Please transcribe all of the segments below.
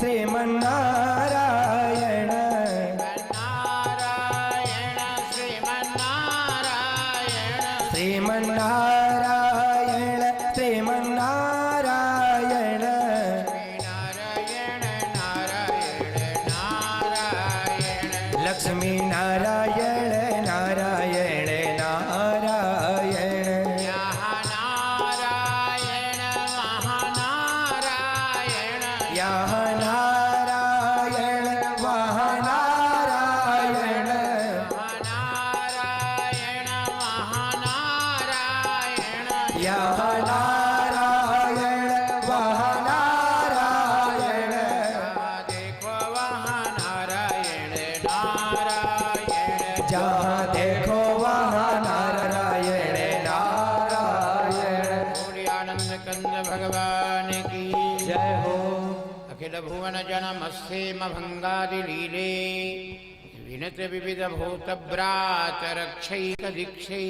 श्रीमन्नारायण श्रीमन्नारायण श्रीमन्नारायण लक्ष्मी नारायण नारायण नारायण यह नारायण वह नारायण यह नारायण वह नारायण देखो वहाँ नारायण नारायण जहाँ देखो वहाँ नारायण नारायण। आनंद कंद भगवान की जय हो। अखिल भुवन जनमस्येम भंगादि लीले विनत विविध भूत व्रात रक्षैक दीक्षै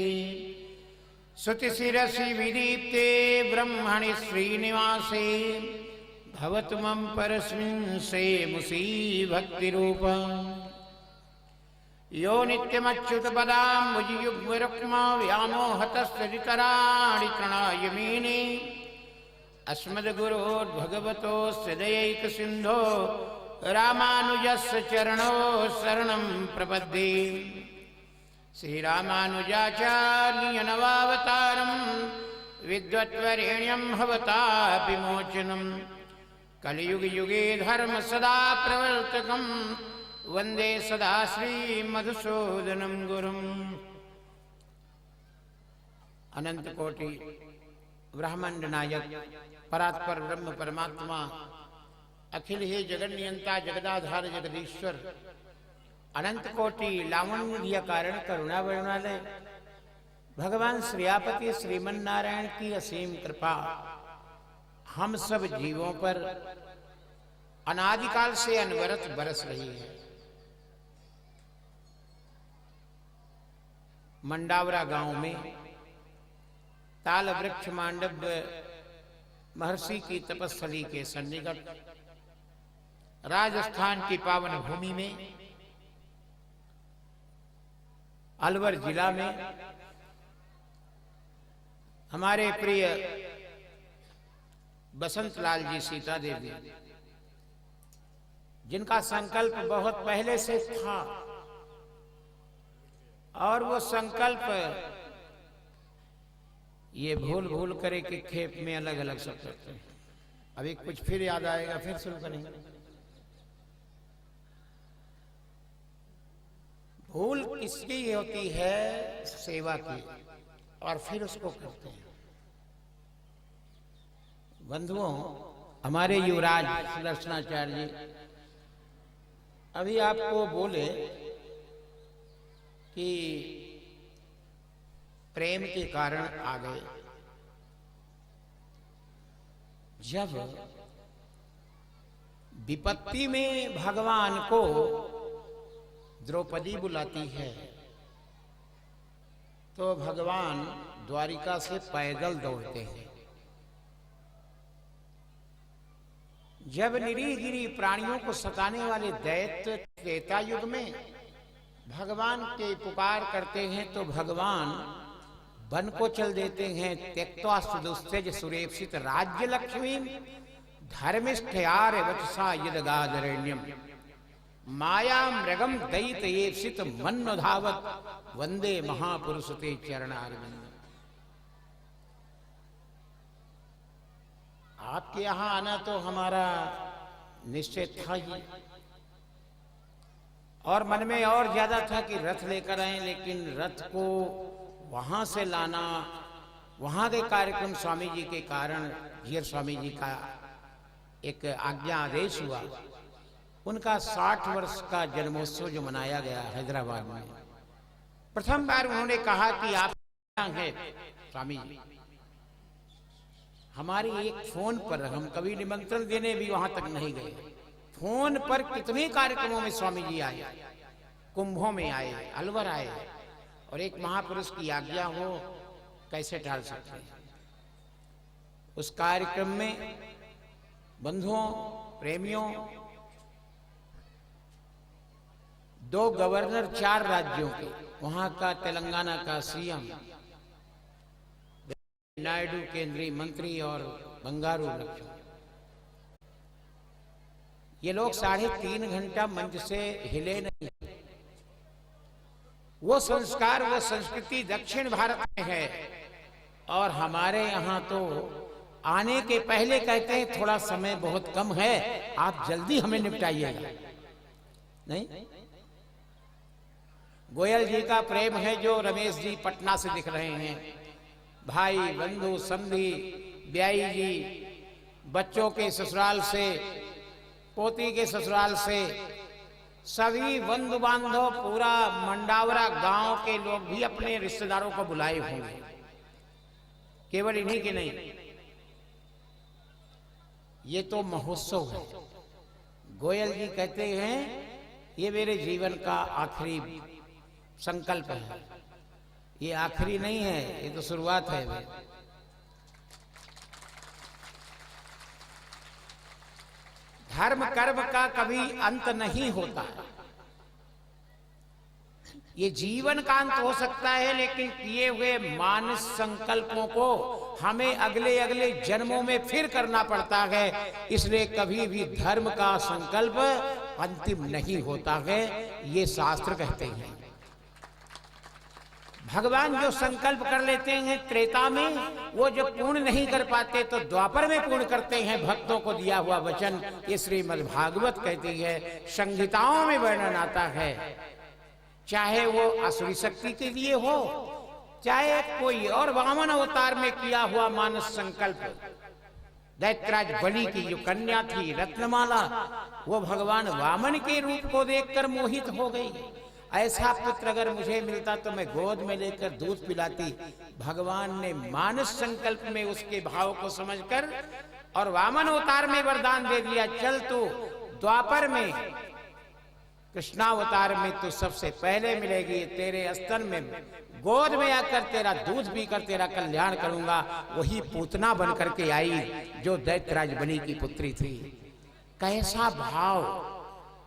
सुति शिरसि विदीप्ते ब्रह्मणि श्रीनिवासे भवतु मम परस्मिन् से मुसी भक्ति रूप यो नित्यमच्युत पदाम्बुजयुग्मरुक्मा व्यामोहतस्तदितराणि तृणाय मेने अस्मद्गुरोर्भगवतोऽस्य दयैकसिन्धो रामानुजस्य चरणौ शरणं प्रपद्ये। श्रीरामानुजाचार्य नवावतारं विद्वत्वरेण्यं भवतापि मोचनं कलियुगयुगे धर्म सदा प्रवर्तकं वन्दे सदा श्रीमधुसूदनं गुरुम्। अनंत कोटि ब्रह्मांड नायक परात्पर ब्रह्म परमात्मा अखिल हे जगन्नियंता जगदाधार जगदीश्वर अनंत कोटि लावण्य कारण करुणा वर्णालय भगवान श्रीयापति श्रीमन्नारायण की असीम कृपा हम सब जीवों पर अनादिकाल से अनवरत बरस रही है। मंडावरा गांव में ताल वृक्ष मांडव्य महर्षि की तपस्थली के सन्निकट राजस्थान की पावन भूमि में अलवर जिला में हमारे प्रिय बसंत लाल जी सीता देवी जिनका संकल्प बहुत पहले से था और वो संकल्प ये भूल भूल करे कि खेप में अलग अलग सब करते हैं। अभी कुछ फिर याद आएगा फिर शुरू करेंगे। भूल किसकी होती है? सेवा की, और फिर उसको करते हैं। बंधुओं, हमारे युवराज सुदर्शनाचार्य जी अभी आपको बोले कि प्रेम के कारण आ गए। जब विपत्ति में भगवान को द्रौपदी बुलाती है तो भगवान द्वारिका से पैदल दौड़ते हैं। जब निरीह गिरी प्राणियों को सताने वाले दैत्य त्रेता युग में भगवान के पुकार करते हैं तो भगवान वन को चल देते हैं। त्यक्त्वा सुदुस्तेज सुरेप्सित राज्य लक्ष्मी धर्मिष्ठयार वचसा यदगादरण्यम माया मृगम दैत्येप्सित मन्नो धावत वंदे महापुरुष ते चरणारविंद। आपके यहां आना तो हमारा निश्चय था ही, और मन में और ज्यादा था कि रथ लेकर आए, लेकिन रथ को वहां से लाना, वहां के कार्यक्रम स्वामी जी के कारण जीयर स्वामी जी का एक आज्ञा आदेश हुआ। उनका 60 वर्ष का जन्मोत्सव जो मनाया गया हैदराबाद में, प्रथम बार उन्होंने कहा कि आप हैं स्वामी जी। हमारी एक फोन पर, हम कभी निमंत्रण देने भी वहां तक नहीं गए, फोन पर कितने कार्यक्रमों में स्वामी जी आए, कुंभों में आए, अलवर आए, और एक महापुरुष की आज्ञा हो कैसे टाल सकते हैं। उस कार्यक्रम में बंधुओं प्रेमियों, 2 गवर्नर 4 राज्यों के, वहां का तेलंगाना का सीएम नायडू केंद्रीय मंत्री और बंगारू लक्ष्मण, ये लोग 3.5 घंटा मंच से हिले नहीं। वो संस्कार, वो संस्कृति दक्षिण भारत में है, और हमारे यहाँ तो आने के पहले कहते हैं थोड़ा समय बहुत कम है, आप जल्दी हमें निपटाइएगा। नहीं, गोयल जी का प्रेम है जो रमेश जी पटना से दिख रहे हैं, भाई बंधु समधी ब्याई जी, बच्चों के ससुराल से, पोती के ससुराल से, सभी बंधु बांधव, पूरा मंडावरा गांव के लोग भी अपने रिश्तेदारों को बुलाए होंगे, केवल इन्हीं के नहीं। ये तो महोत्सव है। गोयल जी कहते हैं ये मेरे जीवन का आखिरी संकल्प है। ये आखिरी नहीं है, ये तो शुरुआत है। धर्म कर्म का कभी अंत नहीं होता है। ये जीवन का अंत हो सकता है, लेकिन किए हुए मानस संकल्पों को हमें अगले अगले जन्मों में फिर करना पड़ता है। इसलिए कभी भी धर्म का संकल्प अंतिम नहीं होता है, ये शास्त्र कहते हैं। भगवान जो संकल्प कर लेते हैं त्रेता में, वो जब पूर्ण नहीं कर पाते तो द्वापर में पूर्ण करते हैं भक्तों को दिया हुआ वचन। ये श्रीमद् भागवत कहती है, संहिताओं में वर्णन आता है। चाहे वो असुरी शक्ति के लिए हो, चाहे कोई और वामन अवतार में किया हुआ मानस संकल्प। दैत्यराज बलि की जो कन्या थी रत्नमाला, वो भगवान वामन के रूप को देखकर मोहित हो गई। ऐसा पुत्र अगर मुझे मिलता तो मैं गोद में लेकर दूध पिलाती। भगवान ने मानस संकल्प में उसके भाव को समझकर और वामन अवतार में वरदान दे दिया, चल तू द्वापर में, कृष्णावतार में तू सबसे पहले मिलेगी, तेरे स्तन में गोद में आकर तेरा दूध पीकर तेरा कल्याण करूंगा। वही पूतना बन करके आई जो दैत्यराज बलि की पुत्री थी। कैसा भाव!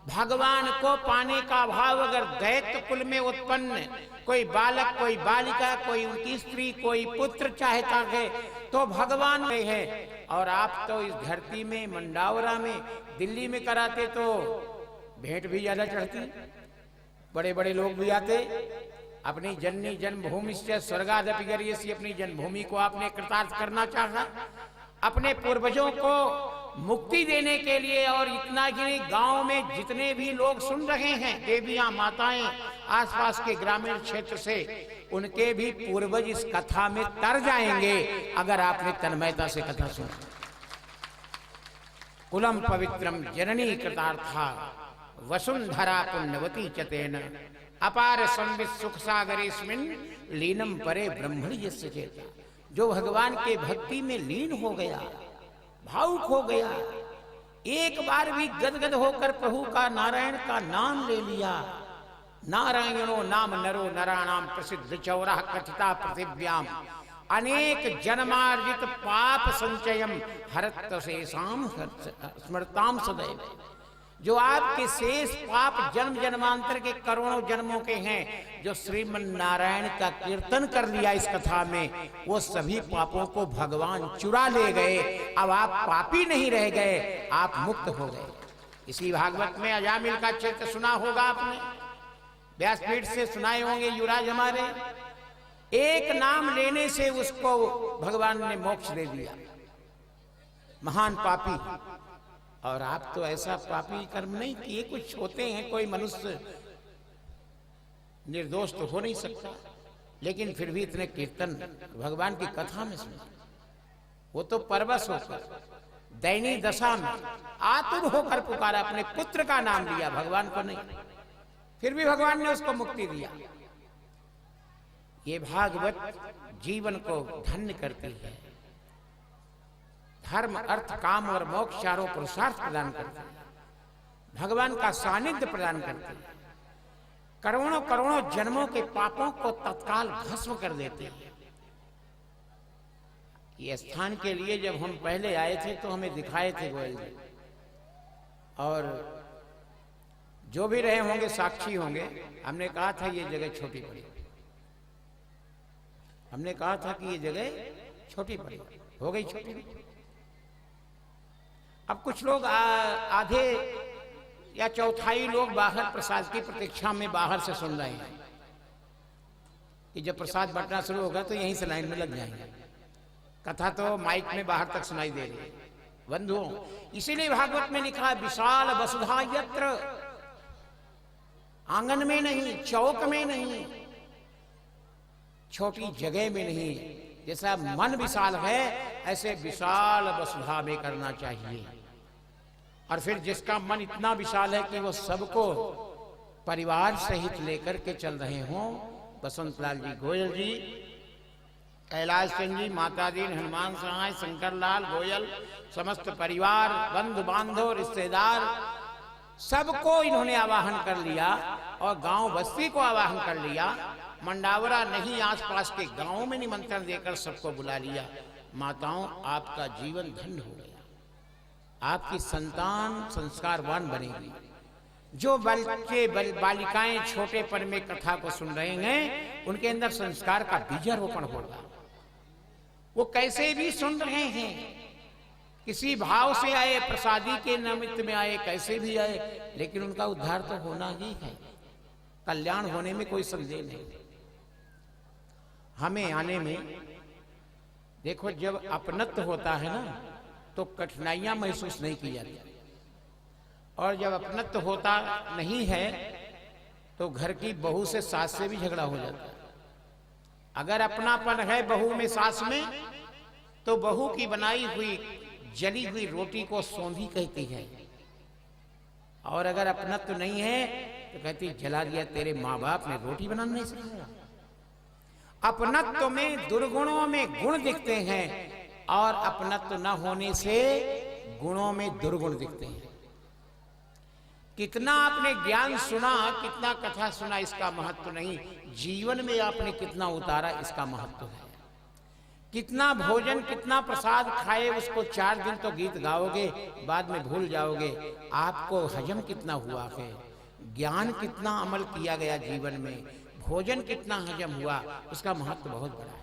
भगवान को पाने का भाव अगर दैत्य कुल में उत्पन्न कोई बालक, कोई बालिका, कोई उनकी स्त्री, कोई पुत्र चाहता है तो भगवान में है। और आप तो इस धरती में, मंडावरा में, दिल्ली में कराते तो भेंट भी ज्यादा चढ़ती, बड़े बड़े लोग भी आते। अपनी जननी जन्मभूमि से स्वर्गादपि गरीयसी, अपनी जन्मभूमि को आपने कृतार्थ करना चाहा, अपने पूर्वजों को मुक्ति देने के लिए। और इतना ही नहीं, गांव में जितने भी लोग सुन रहे हैं, देवियां माताएं आसपास के ग्रामीण क्षेत्र से, उनके भी पूर्वज इस कथा में तर जाएंगे अगर आपने तन्मयता से कथा सुनी। कुलम पवित्रम जननी कृतार्था वसुंधरा पुण्यवती चतेन अपार संवित सुख सागरेस्मिन् लीनम परे ब्रह्मणि यस्य चेता। जो भगवान के भक्ति में लीन हो गया, भावुक हो गया, एक बार भी गदगद होकर प्रभु का, नारायण का नाम ले लिया। नारायणो नाम नरो नराणाम प्रसिद्ध चौरा कथिता पृथिव्याम अनेक जन्मार्जित पाप संचयम हरत शेषाम स्मृताम सदैव। जो आपके शेष पाप जन्म जन्मांतर के करोड़ों जन्मों के हैं, जो श्रीमन नारायण का कीर्तन कर लिया इस कथा में, वो सभी पापों को भगवान चुरा ले गए। अब आप पापी नहीं रह गए, आप मुक्त हो गए। इसी भागवत में अजामिल का चरित्र सुना होगा आपने, व्यासपीठ से सुनाए होंगे युवराज हमारे। एक नाम लेने से उसको भगवान ने मोक्ष दे दिया, महान पापी। और आप तो ऐसा पापी कर्म नहीं किए, कुछ होते हैं, कोई मनुष्य निर्दोष तो हो नहीं सकता, लेकिन फिर भी इतने कीर्तन भगवान की कथा में सुना। वो तो परवश होकर दैनी दशा में आतुर होकर पुकारा, अपने पुत्र का नाम लिया, भगवान को नहीं। फिर भी भगवान ने उसको मुक्ति दिया। ये भागवत जीवन को धन्य करती है। धर्म, अर्थ, काम और मोक्ष चारों पुरुषार्थ प्रदान करते हैं, भगवान का सानिध्य प्रदान करते हैं, करोड़ों करोड़ों जन्मों के पापों को तत्काल भस्म कर देते हैं। ये स्थान के लिए जब हम पहले आए थे तो हमें दिखाए थे गोयल जी, और जो भी रहे होंगे साक्षी होंगे, हमने कहा था ये जगह छोटी पड़ी, हमने कहा था कि ये जगह छोटी पड़ी, हो गई छोटी। अब कुछ लोग आधे या चौथाई लोग बाहर प्रसाद की प्रतीक्षा में बाहर से सुन रहे हैं कि जब प्रसाद बंटना शुरू होगा तो यहीं से लाइन में लग जाएंगे। कथा तो माइक में बाहर तक सुनाई दे रही है बंधुओं। इसीलिए भागवत में लिखा है विशाल वसुधा यत्र, आंगन में नहीं, चौक में नहीं, छोटी जगह में नहीं। जैसा मन विशाल है ऐसे विशाल वसुधा में करना चाहिए। और फिर जिसका मन इतना विशाल है कि वो सबको परिवार सहित लेकर के चल रहे हों, बसंत लाल जी गोयल जी, कैलाश चंद जी, माता जी, हनुमान सहाय, शंकर लाल गोयल, समस्त परिवार, बंधु बांधव, रिश्तेदार, सबको इन्होंने आवाहन कर लिया और गांव बस्ती को आवाहन कर लिया। मंडावरा नहीं, आसपास के गांवों में निमंत्रण देकर सबको बुला लिया। माताओं, आपका जीवन धन्य हो गया, आपकी संतान संस्कारवान बनेगी। जो बच्चे बालिकाएं छोटेपन में कथा को सुन रहे हैं, उनके अंदर संस्कार का बीजारोपण होगा। वो कैसे भी सुन रहे हैं, किसी भाव से आए, प्रसादी के निमित्त में आए, कैसे भी आए, लेकिन उनका उद्धार तो होना ही है, कल्याण होने में कोई संदेह नहीं। हमें आने में देखो, जब अपनत्व होता है ना तो कठिनाइयां महसूस नहीं की जाती, और जब अपनत्व होता नहीं है तो घर की बहू से सास से भी झगड़ा हो जाता है। अगर अपनापन है बहू में, सास में, तो बहू की बनाई हुई जली हुई रोटी को सौंधी कहती है, और अगर अपनत्व नहीं है तो कहती जला दिया, तेरे माँ बाप ने रोटी बनाना नहीं सिखाया। अपनत्व में दुर्गुणों में गुण दिखते हैं, और अपनत्व न होने से गुणों में दुर्गुण दिखते हैं। कितना आपने ज्ञान सुना, कितना कथा सुना, इसका महत्व नहीं, जीवन में आपने कितना उतारा इसका महत्व है। कितना भोजन, कितना प्रसाद खाए, उसको 4 दिन तो गीत गाओगे, बाद में भूल जाओगे। आपको हजम कितना हुआ है, ज्ञान कितना अमल किया गया जीवन में, भोजन कितना हजम हुआ, उसका महत्व बहुत बड़ा है।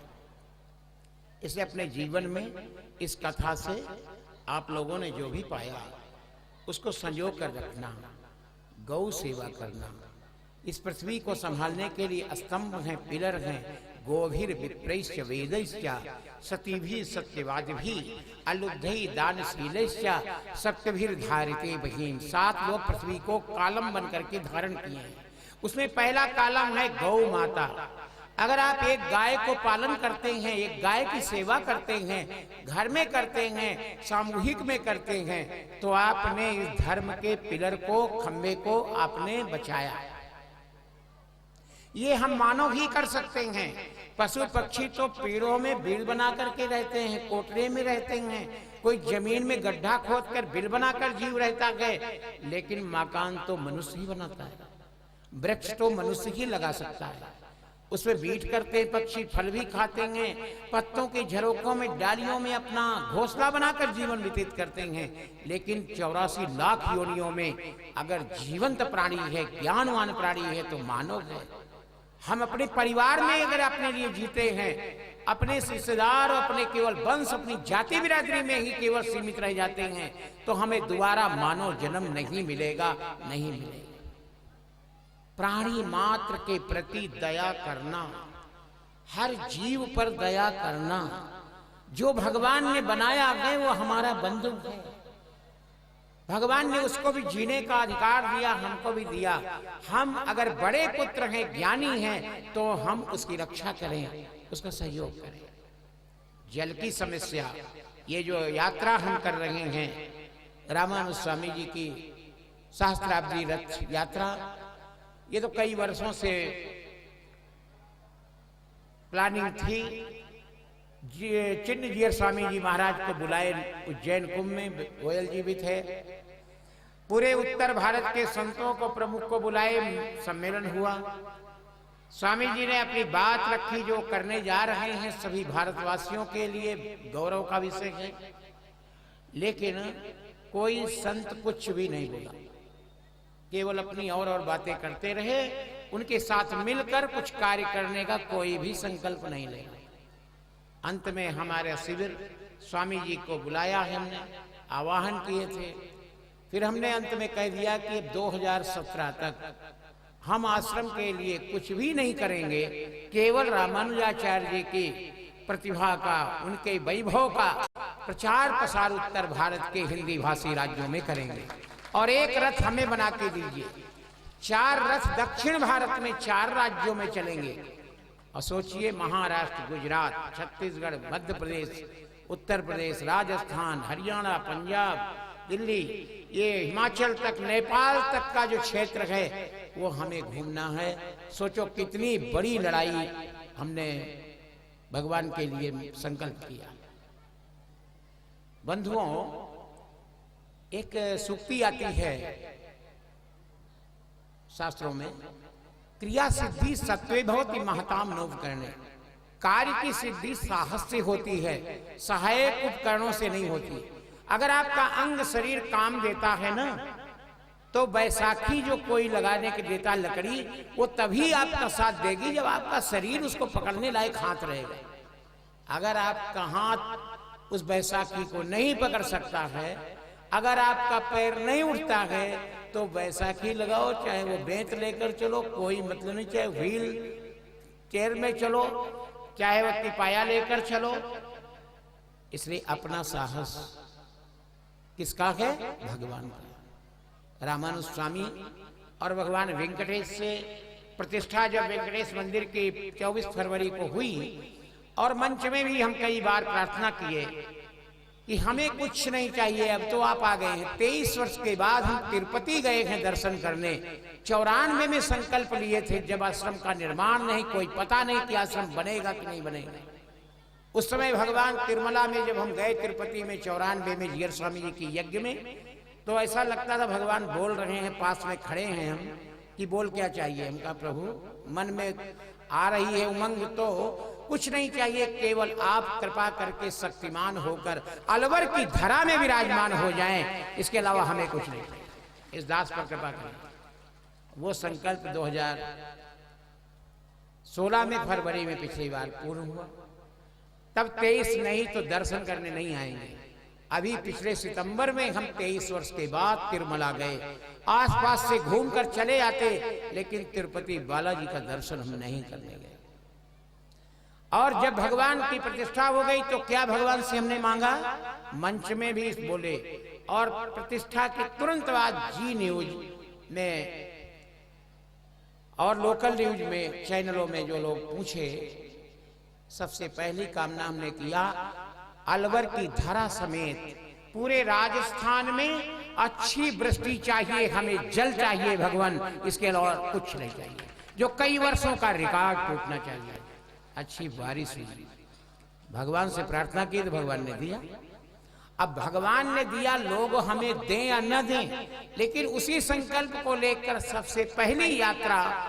इसलिए अपने जीवन में इस कथा से आप लोगों ने जो भी पाया उसको संजो कर रखना, गौ सेवा करना। इस पृथ्वी को संभालने के लिए स्तंभ हैं, पिलर हैं, गोभिर विप्रैश्च वेदैश्च सतीभिः सत्यवादिभिः अलुब्धैः दानशीलैश्च सप्तभिर्धारिते बहीन। 7 लोग पृथ्वी को कालम बन करके धारण किए हैं। उसमें पहला कालम है गौ माता। अगर आप एक गाय को पालन करते हैं, एक गाय की सेवा करते हैं, घर में करते हैं, सामूहिक में करते हैं, तो आपने इस धर्म के पिलर को, खंबे को आपने बचाया। ये हम मानव ही कर सकते हैं। पशु पक्षी तो पेड़ों में बिल बना करके रहते हैं, कोटरे में रहते हैं, कोई जमीन में गड्ढा खोद कर बिल बनाकर जीव रहता है, लेकिन मकान तो मनुष्य ही बनाता है, वृक्ष तो मनुष्य ही लगा सकता है। उसमें बीट करते हैं पक्षी, फल भी खाते हैं, पत्तों के झरोकों में, डालियों में अपना घोंसला बनाकर जीवन व्यतीत करते हैं। लेकिन 84 लाख योनियों में अगर जीवंत प्राणी है, ज्ञानवान प्राणी है, तो मानव है। हम अपने परिवार में अगर अपने लिए जीते हैं, अपने रिश्तेदार और अपने केवल वंश, अपनी जाति बिरादरी में ही केवल सीमित रह जाते हैं, तो हमें दोबारा मानव जन्म नहीं मिलेगा, नहीं मिलेगा। प्राणी मात्र के प्रति दया करना, हर जीव पर दया करना। जो भगवान ने बनाया है वो हमारा बंधु है। भगवान ने उसको भी जीने का अधिकार दिया, हमको भी दिया। हम अगर बड़े पुत्र हैं, ज्ञानी हैं, तो हम उसकी रक्षा करें, उसका सहयोग करें। जल की समस्या, ये जो यात्रा हम कर रहे हैं, रामानुज स्वामी जी की सहस्त्राब्दी रथ यात्रा, ये तो कई वर्षों से प्लानिंग थी। चिन्ह जीयर स्वामी जी महाराज को बुलाए उज्जैन कुंभ में, गोयल जी भी थे। पूरे उत्तर भारत के संतों को, प्रमुख को बुलाए, सम्मेलन हुआ। स्वामी जी ने अपनी बात रखी, जो करने जा रहे हैं सभी भारतवासियों के लिए गौरव का विषय है। लेकिन कोई संत कुछ भी नहीं बोला, केवल अपनी और बातें करते रहे। उनके साथ मिलकर कुछ कार्य करने का कोई भी संकल्प नहीं लेगा। अंत में हमारे शिविर स्वामी जी को बुलाया है, हमने आवाहन किए थे। फिर हमने अंत में कह दिया कि 2017 तक हम आश्रम के लिए कुछ भी नहीं करेंगे, केवल रामानुजाचार्य जी की प्रतिभा का, उनके वैभव का प्रचार प्रसार उत्तर भारत के हिंदी भाषी राज्यों में करेंगे। और एक रथ हमें बना के दीजिए, 4 रथ दक्षिण भारत में 4 राज्यों में चलेंगे। और सोचिए, महाराष्ट्र, गुजरात, छत्तीसगढ़, मध्य प्रदेश, उत्तर प्रदेश, राजस्थान, हरियाणा, पंजाब, दिल्ली, ये हिमाचल तक, नेपाल तक का जो क्षेत्र है वो हमें घूमना है। सोचो कितनी बड़ी लड़ाई हमने भगवान के लिए संकल्प किया। बंधुओं, एक सूक्ति आती है शास्त्रों में, क्रिया सिद्धि सत्वे भवति महताम नोपकरणे। कार्य की सिद्धि साहस से होती है, सहायक उपकरणों से नहीं होती। अगर आपका अंग शरीर काम देता है ना, तो बैसाखी जो कोई लगाने के देता लकड़ी, वो तभी आपका साथ देगी जब आपका शरीर उसको पकड़ने लायक हाथ रहेगा। अगर आपका हाथ उस बैसाखी को नहीं पकड़ सकता है, अगर आपका पैर नहीं उठता है, तो बैसाखी लगाओ, चाहे वो बेंत लेकर चलो, कोई मतलब नहीं, चाहे व्हील चेयर में चलो, चाहे वो तिपाया लेकर चलो। इसलिए अपना साहस किसका है? भगवान का। रामानुज स्वामी और भगवान वेंकटेश से प्रतिष्ठा जब वेंकटेश मंदिर की 24 फरवरी को हुई, और मंच में भी हम कई बार प्रार्थना किए कि हमें कुछ नहीं चाहिए, अब तो आप आ गए हैं। 23 वर्ष के बाद हम तिरुपति गए हैं दर्शन करने। 94 में संकल्प लिए थे, जब आश्रम का निर्माण नहीं, कोई पता नहीं कि आश्रम बनेगा कि नहीं बनेगा। उस समय भगवान तिरुमला में जब हम गए तिरुपति में 94 में जीयर स्वामी जी की यज्ञ में, तो ऐसा लगता था भगवान बोल रहे हैं, पास में खड़े हैं हम, कि बोल क्या चाहिए। हम कहा प्रभु, मन में आ रही है उमंग, तो कुछ नहीं चाहिए, केवल आप कृपा करके शक्तिमान होकर अलवर की धरा में विराजमान हो जाएं, इसके अलावा हमें कुछ नहीं चाहिए। इस दास पर कृपा करें। वो संकल्प 2016 में फरवरी में पिछली बार पूर्ण हुआ। तब 23 नहीं तो दर्शन करने नहीं आएंगे। अभी पिछले सितंबर में हम 23 वर्ष के बाद तिरुमला गए। आसपास से घूमकर चले आते, लेकिन तिरुपति बालाजी का दर्शन हम नहीं करने गए। और जब भगवान की प्रतिष्ठा हो गई, तो क्या भगवान से हमने मांगा? मंच में भी बोले, और प्रतिष्ठा के तुरंत बाद जी न्यूज में और लोकल न्यूज में, चैनलों में जो लोग पूछे, सबसे पहली कामना हमने किया, अलवर की धरा समेत पूरे राजस्थान में अच्छी वृष्टि चाहिए, हमें जल चाहिए भगवान, इसके अलावा कुछ नहीं चाहिए। जो कई वर्षों का रिकॉर्ड टूटना चाहिए। अच्छी बारिश हुई, भगवान से प्रार्थना की तो भगवान ने दिया। अब भगवान ने दिया, लोग हमें दें या न दें, लेकिन उसी संकल्प को लेकर सबसे पहली यात्रा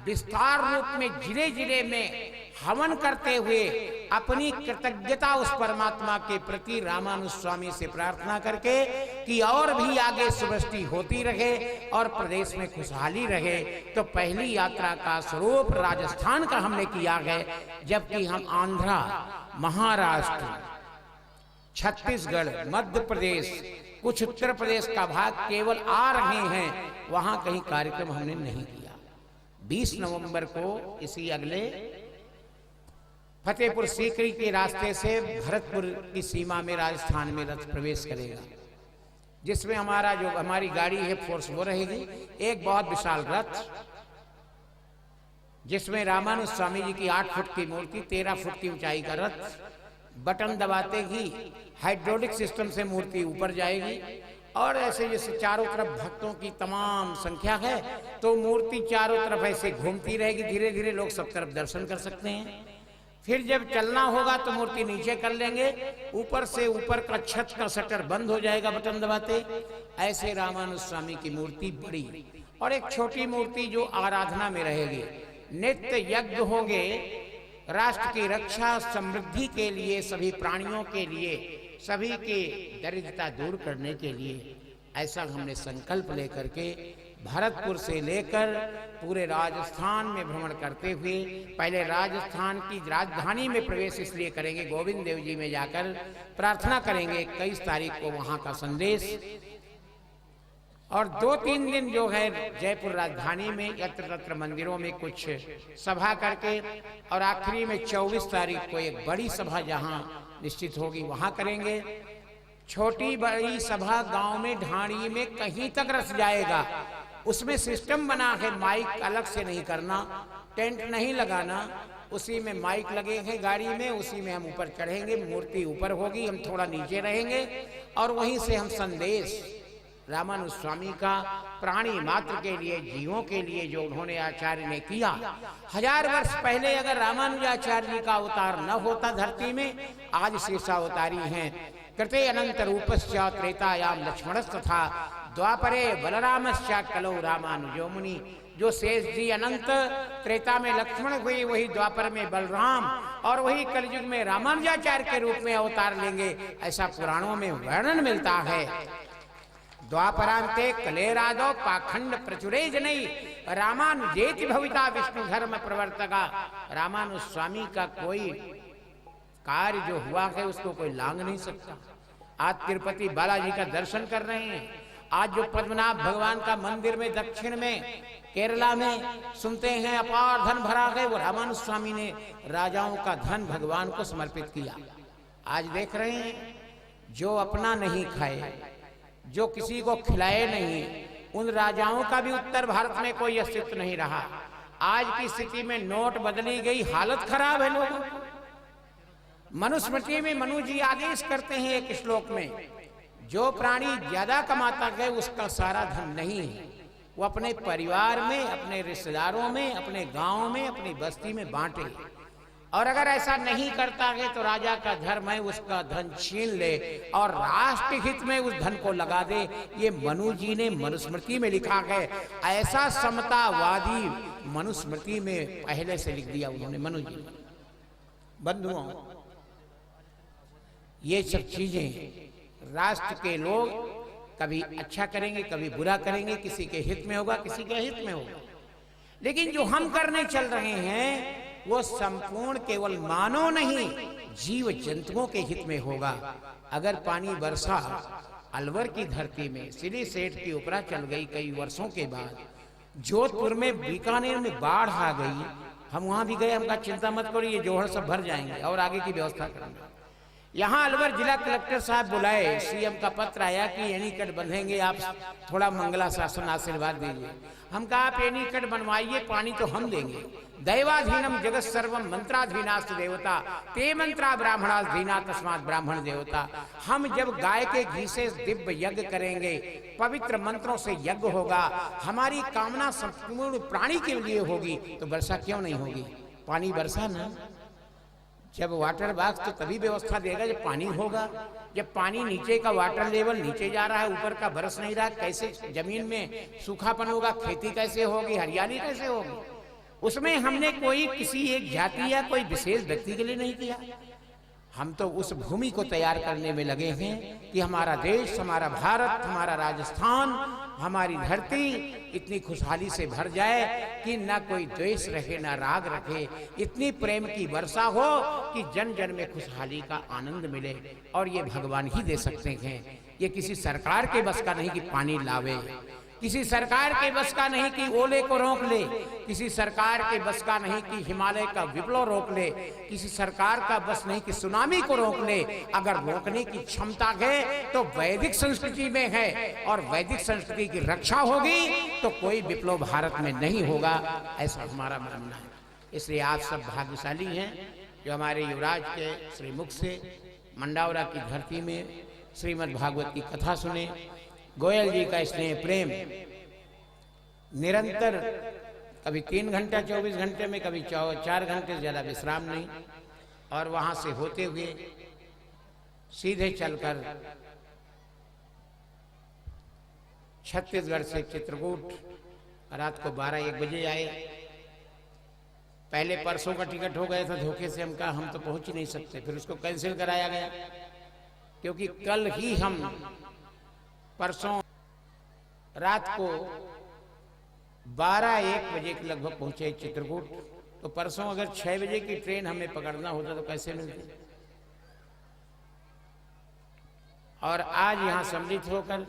विस्तार रूप में जिले जिले में हवन करते हुए अपनी कृतज्ञता उस परमात्मा के प्रति रामानुज स्वामी से प्रार्थना करके कि और भी आगे सुवृष्टि होती रहे और प्रदेश में खुशहाली रहे। तो पहली यात्रा का स्वरूप राजस्थान का हमने किया है, जबकि हम आंध्रा, महाराष्ट्र, छत्तीसगढ़, मध्य प्रदेश, कुछ उत्तर प्रदेश का भाग केवल आ रहे हैं, वहां कहीं कार्यक्रम हमने नहीं किया। 20 नवंबर को इसी अगले फतेहपुर सीकरी के रास्ते से भरतपुर की सीमा में राजस्थान में रथ प्रवेश करेगा, जिसमें हमारी गाड़ी है फोर्स वो रहेगी। एक बहुत विशाल रथ, जिसमें रामानुज स्वामी जी की 8 फुट की मूर्ति, 13 फुट की ऊंचाई का रथ, बटन दबाते ही हाइड्रोलिक सिस्टम से मूर्ति ऊपर जाएगी। और ऐसे जैसे चारों तरफ भक्तों की तमाम संख्या है, तो मूर्ति चारों तरफ ऐसे घूमती रहेगी। धीरे धीरे लोग सब तरफ दर्शन कर सकते हैं। फिर जब चलना होगा तो मूर्ति नीचे कर लेंगे, ऊपर से ऊपर का छत का शटर बंद हो जाएगा बटन दबाते। ऐसे रामानुज स्वामी की मूर्ति बड़ी, और एक छोटी मूर्ति जो आराधना में रहेगी। नित्य यज्ञ होंगे राष्ट्र की रक्षा, समृद्धि के लिए, सभी प्राणियों के लिए, सभी के दरिद्रता दूर करने के लिए ऐसा हमने संकल्प लेकर के भरतपुर से लेकर पूरे राजस्थान में भ्रमण करते हुए पहले राजस्थान की राजधानी में प्रवेश इसलिए करेंगे, गोविंद देव जी में जाकर प्रार्थना करेंगे 21 तारीख को वहां का संदेश, और 2-3 दिन जो है जयपुर राजधानी में यत्र तत्र मंदिरों में कुछ सभा करके, और आखिरी में 24 तारीख को एक बड़ी सभा जहां निश्चित होगी वहां करेंगे। छोटी बड़ी सभा गांव में ढाणी में कहीं तक रस जाएगा, उसमें सिस्टम बना है, माइक अलग से नहीं करना, टेंट नहीं लगाना, उसी में माइक लगे हैं गाड़ी में, उसी में हम ऊपर चढ़ेंगे, मूर्ति ऊपर होगी, हम थोड़ा नीचे रहेंगे और वहीं से हम संदेश रामानुज स्वामी का प्राणी मात्र के लिए, जीवों के लिए जो उन्होंने आचार्य ने किया, 1000 वर्ष पहले अगर रामानुजाचार्य जी का अवतार न होता धरती में, आज शेषावतारी हैं। कृते अनंत रूपस्या त्रेतायाम लक्ष्मणस्तथा द्वापरे बलरामस्या कलौ रामानुजो मुनि। जो शेष जी अनंत त्रेता में लक्ष्मण हुए, वही द्वापर में बलराम और वही कलयुग में रामानुजाचार्य के रूप में अवतार लेंगे, ऐसा पुराणों में वर्णन मिलता है। द्वापरांते कलेरादो पाखंड प्रचुरे जनई रामानुजेति भविता विष्णु धर्म प्रवर्तका। रामानुज स्वामी का कोई कार्य जो हुआ है उसको कोई लांग नहीं सकता। आज तिरुपति बालाजी का दर्शन कर रहे हैं, आज जो पद्मनाभ भगवान का मंदिर में दक्षिण में केरला में सुनते हैं अपार धन भरा है, वो रामानुज स्वामी ने राजाओं का धन भगवान को समर्पित किया। आज देख रहे हैं जो अपना नहीं खाए, जो किसी को खिलाए नहीं, उन राजाओं का भी उत्तर भारत में कोई अस्तित्व नहीं रहा। आज की स्थिति में नोट बदली गई, हालत खराब है लोगों की। मनुस्मृति में मनु जी आदेश करते हैं एक श्लोक में, जो प्राणी ज्यादा कमाता है उसका सारा धन नहीं है, वो अपने परिवार में, अपने रिश्तेदारों में, अपने गांव में, अपनी बस्ती में बांटे, और अगर ऐसा नहीं करता है तो राजा का धर्म है उसका धन छीन ले और राष्ट्र हित में उस धन को लगा दे। ये मनु जी ने मनुस्मृति में लिखा है। ऐसा समतावादी मनुस्मृति में पहले से लिख दिया उन्होंने मनु जी। बंधुओं, ये सब चीजें राष्ट्र के लोग कभी अच्छा करेंगे, कभी बुरा करेंगे, किसी के हित में होगा, किसी के हित में होगा, लेकिन जो हम करने चल रहे हैं वो संपूर्ण केवल मानव नहीं, जीव जंतुओं के हित में होगा। अगर पानी बरसा अलवर की धरती में, सिली सेठ की उपरा चल गई कई वर्षों के बाद, जोधपुर में बीकानेर में बाढ़ आ गई, हम वहां भी गए, हम कहा चिंता मत करो, ये जोहर सब भर जाएंगे और आगे की व्यवस्था करेंगे। यहाँ अलवर जिला कलेक्टर साहब बुलाए, सीएम का पत्र आया कि एनीकट बंधेंगे, आप थोड़ा मंगला शासन आशीर्वाद दीजिए। हम कहा आप एनीकट बनवाइए, पानी तो हम देंगे। दैवाधीनम जगत सर्वम मंत्राधीनास्त देवता ते मंत्रा ब्राह्मणाधीना तस्मात् ब्राह्मण देवता। हम जब गाय के घी से दिव्य यज्ञ करेंगे, पवित्र मंत्रों से यज्ञ होगा, हमारी कामना संपूर्ण प्राणी के लिए होगी, तो वर्षा क्यों नहीं होगी? पानी बरसा ना, जब वाटर बॉक्स तो तभी व्यवस्था देगा जब पानी होगा। जब पानी नीचे का वाटर लेवल नीचे जा रहा है, ऊपर का बरस नहीं रहा, कैसे जमीन में सूखापन होगा, खेती कैसे होगी, हरियाली कैसे होगी? उसमें हमने कोई किसी एक जाति या कोई विशेष व्यक्ति के लिए नहीं किया। हम तो उस भूमि को तैयार करने में लगे हैं कि हमारा देश, हमारा भारत, हमारा राजस्थान, हमारी धरती इतनी खुशहाली से भर जाए कि ना कोई द्वेष रहे, ना राग रखे, इतनी प्रेम की वर्षा हो कि जन जन में खुशहाली का आनंद मिले। और ये भगवान ही दे सकते हैं, ये किसी सरकार के बस का नहीं कि पानी लावे, किसी सरकार के बस का नहीं कि ओले को रोक ले, किसी सरकार के बस का नहीं कि हिमालय का विप्लव रोक ले, किसी सरकार का बस नहीं कि सुनामी को रोक ले। अगर रोकने की क्षमता है तो वैदिक संस्कृति में है, और वैदिक संस्कृति की रक्षा होगी तो कोई विप्लव भारत में नहीं होगा, ऐसा हमारा मानना है। इसलिए आप सब भाग्यशाली हैं जो हमारे युवराज के श्रीमुख से मंडावरा की धरती में श्रीमद् भागवत की कथा सुने। गोयल जी का स्नेह प्रेम निरंतर, कभी 3 घंटा 24 घंटे में, कभी 4 घंटे से ज्यादा विश्राम नहीं, और वहां से होते हुए सीधे चलकर छत्तीसगढ़ से चित्रकूट रात को 12-1 बजे आए। पहले परसों का टिकट हो गया था, धोखे से हम कहा हम तो पहुंच ही नहीं सकते, फिर उसको कैंसिल कराया गया। क्योंकि कल ही हम परसों रात को 12-1 बजे के लगभग पहुंचे चित्रकूट। तो परसों अगर 6 बजे की ट्रेन हमें पकड़ना होता तो कैसे मिलती। और आज यहां सम्मिलित होकर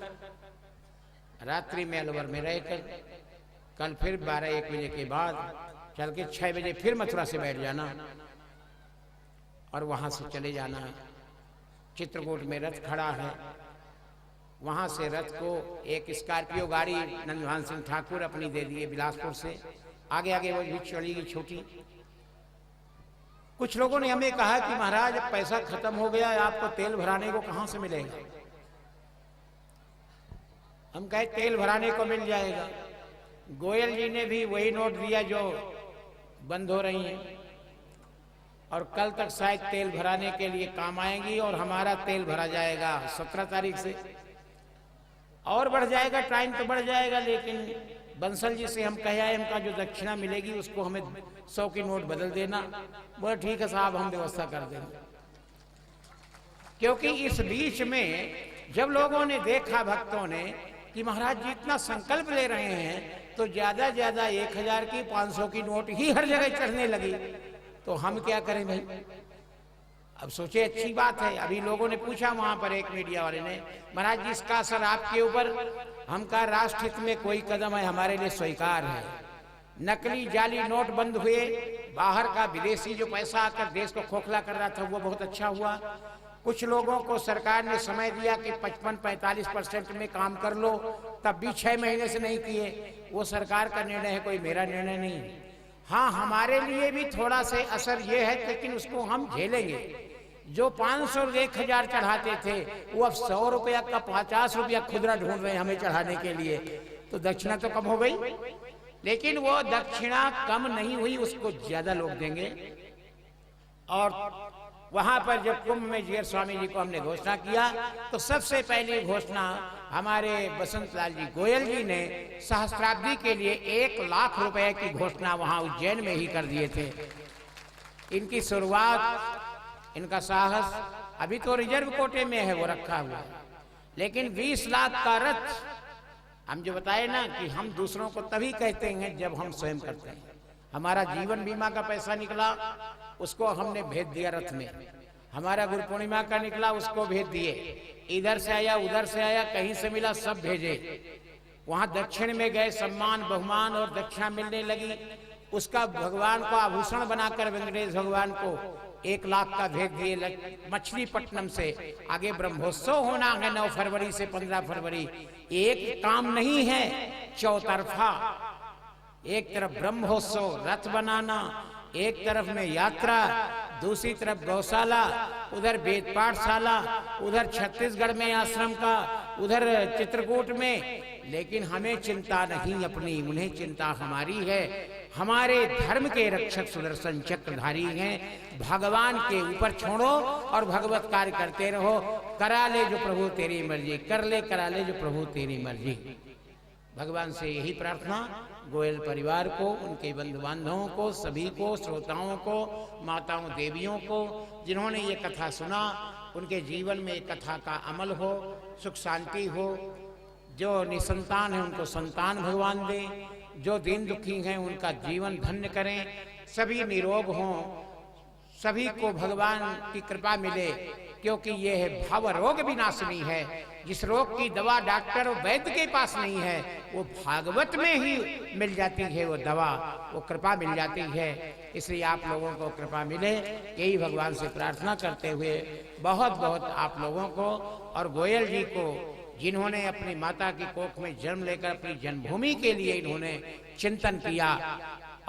रात्रि में अलवर में रहकर कल फिर 12-1 बजे के बाद चल के 6 बजे फिर मथुरा से बैठ जाना और वहां से चले जाना है। चित्रकूट में रथ खड़ा है, वहां से रथ को एक स्कॉर्पियो गाड़ी नंदभान सिंह ठाकुर अपनी दे दिए बिलासपुर से, आगे आगे वो भी चलेगी छोटी। कुछ लोगों ने हमें कहा कि महाराज अब पैसा खत्म हो गया, आपको तेल भराने को कहां से मिलेगा। हम कहे तेल भराने को मिल जाएगा। गोयल जी ने भी वही नोट दिया जो बंद हो रही हैं, और कल तक शायद तेल भराने के लिए काम आएंगी और हमारा तेल भरा जाएगा 17 तारीख से। और बढ़ जाएगा, टाइम तो बढ़ जाएगा, लेकिन बंसल जी से हम कह आए हमका जो दक्षिणा मिलेगी उसको हमें 100 की नोट बदल देना। बोला ठीक है साहब, हम व्यवस्था कर देंगे। क्योंकि इस बीच में जब लोगों ने देखा, भक्तों ने, कि महाराज जी इतना संकल्प ले रहे हैं तो ज्यादा 1000 की 500 की नोट ही हर जगह चढ़ने लगी, तो हम क्या करें भाई। अब सोचे अच्छी बात है। अभी लोगों ने पूछा वहां पर, एक मीडिया वाले ने, महाराज जी इसका असर आपके ऊपर। हम कहा राष्ट्र हित में कोई कदम है हमारे लिए स्वीकार है। नकली जाली नोट बंद हुए, बाहर का विदेशी जो पैसा आकर देश को खोखला कर रहा था वो बहुत अच्छा हुआ। कुछ लोगों को सरकार ने समय दिया कि 55-45% में काम कर लो, तब भी 6 महीने से नहीं किए। वो सरकार का निर्णय है, कोई मेरा निर्णय नहीं। हाँ, हमारे लिए भी थोड़ा से असर ये है, लेकिन उसको हम झेलेंगे। जो 500 और 1000 चढ़ाते थे वो अब 100 रुपया का 50 रुपया खुदरा ढूंढ रहे हैं हमें चढ़ाने के लिए। तो दक्षिणा तो कम हो गई, लेकिन वो दक्षिणा कम नहीं हुई, उसको ज्यादा लोग देंगे। और वहां पर जब कुंभ में जीयर स्वामी जी को हमने घोषणा किया तो सबसे पहली घोषणा हमारे बसंत लाल जी गोयल जी ने सहस्त्राब्दी के लिए 1 लाख रुपए की घोषणा वहां उज्जैन में ही कर दिए थे। इनकी शुरुआत, इनका साहस अभी तो रिजर्व कोटे में है, वो रखा हुआ है, लेकिन 20 लाख का रथ, हम जो बताए ना कि हम दूसरों को तभी कहते हैं जब हम स्वयं करते हैं। हमारा जीवन बीमा का पैसा निकला, उसको हमने भेज दिया रथ में। हमारा गुरु पूर्णिमा का निकला, उसको भेज दिए। इधर से आया, उधर से आया, कहीं से मिला, सब भेजे। वहां दक्षिण में गए, सम्मान बहुमान और दक्षिणा मिलने लगी। उसका भगवान को आभूषण बनाकर वेंकटेश भगवान को 1 लाख का भेज दिए मछलीपट्टनम से। आगे ब्रह्मोत्सव होना है 9 फरवरी से 15 फरवरी। एक काम नहीं है, चौतरफा। एक तरफ ब्रह्मोत्सव, रथ बनाना, एक तरफ में यात्रा, दूसरी तरफ गौशाला, उधर वेद पाठशाला, उधर छत्तीसगढ़ में आश्रम का, उधर चित्रकूट में। लेकिन हमें चिंता नहीं अपनी, उन्हें चिंता हमारी है। हमारे धर्म के रक्षक सुदर्शन चक्रधारी हैं। भगवान के ऊपर छोड़ो और भगवत कार्य करते रहो। करा ले जो प्रभु तेरी मर्जी, कर ले करा ले जो प्रभु तेरी मर्जी। भगवान से यही प्रार्थना गोयल परिवार को, उनके बंधु बांधवों को, सभी को, श्रोताओं को, माताओं देवियों को, जिन्होंने ये कथा सुना, उनके जीवन में एक कथा का अमल हो, सुख शांति हो। जो निसंतान है उनको संतान भगवान दे, जो दीन दुखी हैं उनका जीवन धन्य करें, सभी निरोग हों, सभी को भगवान की कृपा मिले। क्योंकि ये है भाव रोग विनाशनी है। जिस रोग की दवा डॉक्टर और वैद्य के पास नहीं है, वो भागवत में ही मिल जाती है, वो दवा, वो कृपा मिल जाती है। इसलिए आप लोगों को कृपा मिले, यही भगवान से प्रार्थना करते हुए बहुत बहुत आप लोगों को और गोयल जी को, जिन्होंने अपनी माता की कोख में जन्म लेकर अपनी जन्मभूमि के लिए इन्होंने चिंतन किया